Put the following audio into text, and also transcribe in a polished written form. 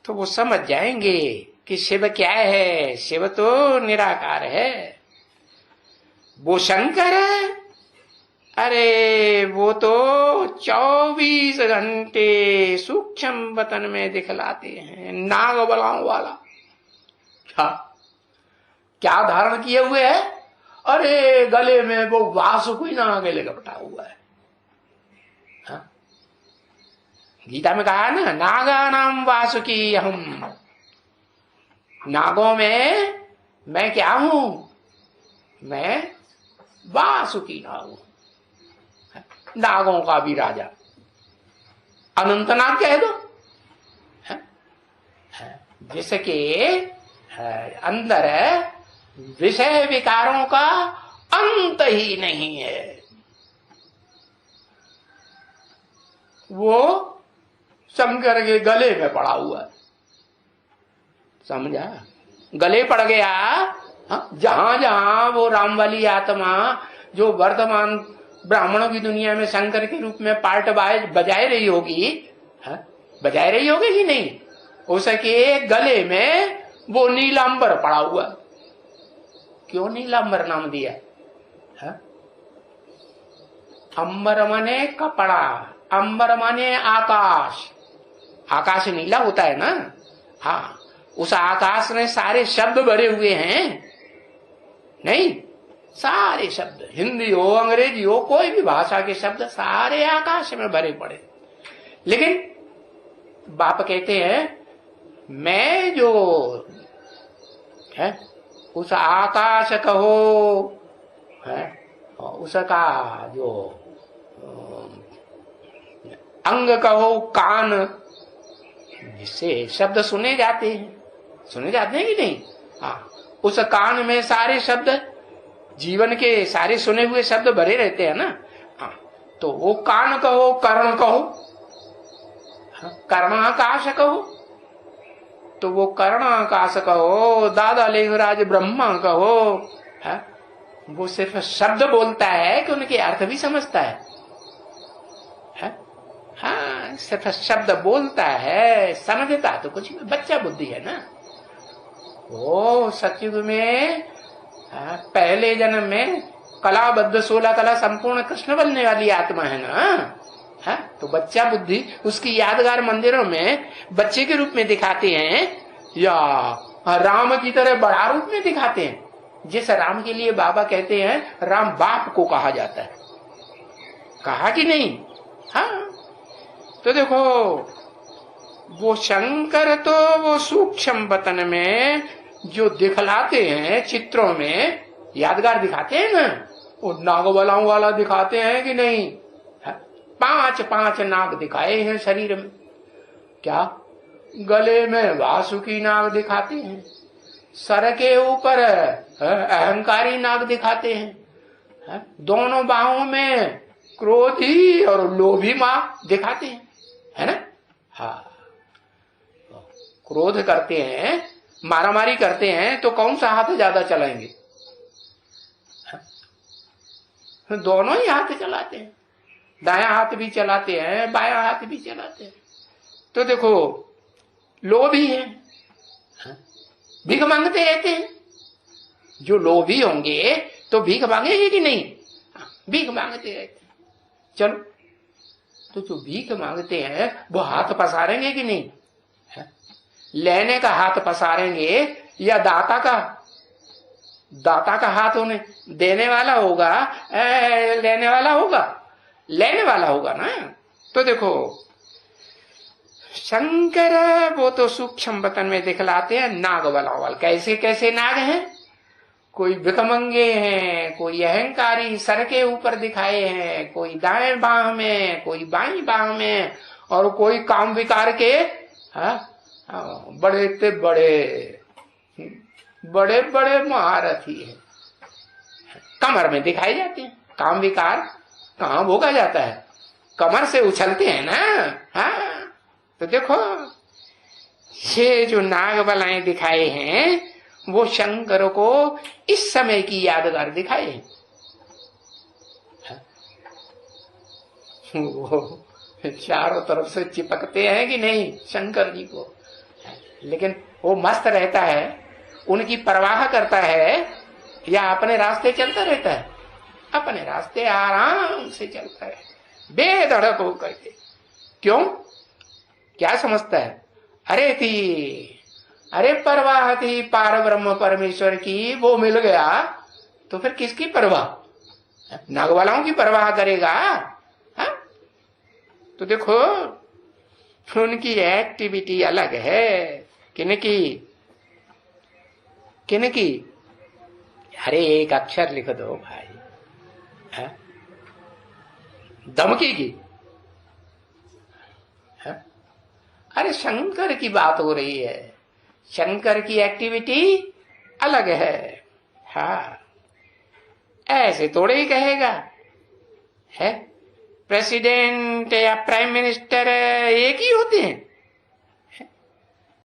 तो वो समझ जाएंगे कि शिव क्या है। शिव तो निराकार है। वो शंकर है, अरे वो तो 24 घंटे सूक्ष्म वतन में दिखलाते हैं, नाग बलाओं वाला। क्या क्या धारण किए हुए है? अरे गले में वो वासुकी नाग लपटा हुआ है। हाँ? गीता में कहा ना, नागा नाम वासुकी हम। नागों में मैं क्या हूं? मैं वासुकी नाग हूं, नागों का भी राजा। अनंतनाग कह दो। जिसके अंदर विषय विकारों का अंत ही नहीं है, वो शंकर के गले में पड़ा हुआ है। समझा? गले पड़ गया। जहां जहां वो राम वाली आत्मा जो वर्तमान ब्राह्मणों की दुनिया में शंकर के रूप में पार्ट बजाए रही होगी, बजाए रही होगी कि नहीं, उसके गले में वो नीलांबर पड़ा हुआ। क्यों नीलांबर नाम दिया? अंबर माने कपड़ा, अंबर माने आकाश। आकाश नीला होता है ना। हाँ, उस आकाश में सारे शब्द भरे हुए हैं। नहीं, सारे शब्द, हिंदी हो अंग्रेजी हो कोई भी भाषा के शब्द सारे आकाश में भरे पड़े। लेकिन बाप कहते हैं मैं जो है उस आकाश कहो है, उसका जो अंग कहो कान, जिससे शब्द सुने जाते हैं कि नहीं। हाँ, उस कान में सारे शब्द, जीवन के सारे सुने हुए शब्द भरे रहते हैं ना। हाँ, तो वो कान कहो, कर्ण कहो, कर्णाकाश कहो, तो वो कर्णाकाश कहो, दादा लेहराज ब्रह्मा कहो, है? वो सिर्फ शब्द बोलता है कि उनके अर्थ भी समझता है? हाँ, सिर्फ शब्द बोलता है, समझता तो कुछ बच्चा बुद्धि है ना। वो सतयुग में पहले जन्म में कलाबद्ध 16 कला संपूर्ण कृष्ण बनने वाली आत्मा है ना। तो बच्चा बुद्धि उसकी यादगार मंदिरों में बच्चे के रूप में दिखाते हैं या राम की तरह बड़ा रूप में दिखाते हैं। जिस राम के लिए बाबा कहते हैं राम बाप को कहा जाता है, कहा कि नहीं। हाँ, तो देखो वो शंकर तो वो सूक्ष्म वतन में जो दिखलाते हैं, चित्रों में यादगार दिखाते हैं ना, वो नागबलाओं वाला दिखाते हैं कि नहीं। 5 नाग दिखाए हैं शरीर में। क्या? गले में वासुकी नाग दिखाते हैं, सर के ऊपर अहंकारी नाग दिखाते हैं, दोनों बाहों में क्रोधी और लोभी नाग दिखाते हैं, है ना। हाँ, क्रोध करते हैं, मारामारी करते हैं तो कौन सा हाथ ज्यादा चलाएंगे? दोनों ही हाथ चलाते हैं, दायां हाथ भी चलाते हैं, बायां हाथ भी चलाते हैं। तो देखो लोभी है, भीख मांगते रहते हैं। जो लोभी होंगे तो भीख मांगेंगे कि नहीं? भीख मांगते रहते हैं। चलो, तो जो भीख मांगते हैं वो हाथ पसारेंगे कि नहीं? लेने का हाथ पसारेंगे या दाता का हाथ उन्हें देने वाला होगा, लेने वाला होगा? लेने वाला होगा ना। तो देखो शंकर वो तो सूक्ष्म वतन में दिखलाते हैं नाग बलावल। कैसे कैसे नाग हैं? कोई भिखमंगे हैं, कोई अहंकारी सर के ऊपर दिखाए हैं, कोई दाएं बाह में, कोई बाईं बाह में, और कोई काम विकार के बड़े ते बड़े बड़े महारथी हैं, कमर में दिखाई जाते हैं। काम विकार कहाँ भोगा जाता है? कमर से उछलते हैं ना। हाँ, तो देखो ये जो नाग बलाएं दिखाए हैं वो शंकर को इस समय की यादगार दिखाए हैं। वो चारों तरफ से चिपकते हैं कि नहीं शंकर जी को? लेकिन वो मस्त रहता है, उनकी परवाह करता है या अपने रास्ते चलता रहता है? अपने रास्ते आराम से चलता है, बेधड़क होकर के। क्यों? क्या समझता है? अरे परवाह थी पार ब्रह्म परमेश्वर की, वो मिल गया तो फिर किसकी परवाह? नागवालाओं की परवाह करेगा? हा? तो देखो उनकी एक्टिविटी अलग है। किनकी? अरे एक अक्षर लिख दो भाई, हा? धमकी की? हा? अरे शंकर की बात हो रही है, शंकर की एक्टिविटी अलग है। हाँ, ऐसे थोड़े ही कहेगा है। प्रेसिडेंट या प्राइम मिनिस्टर एक ही होते हैं?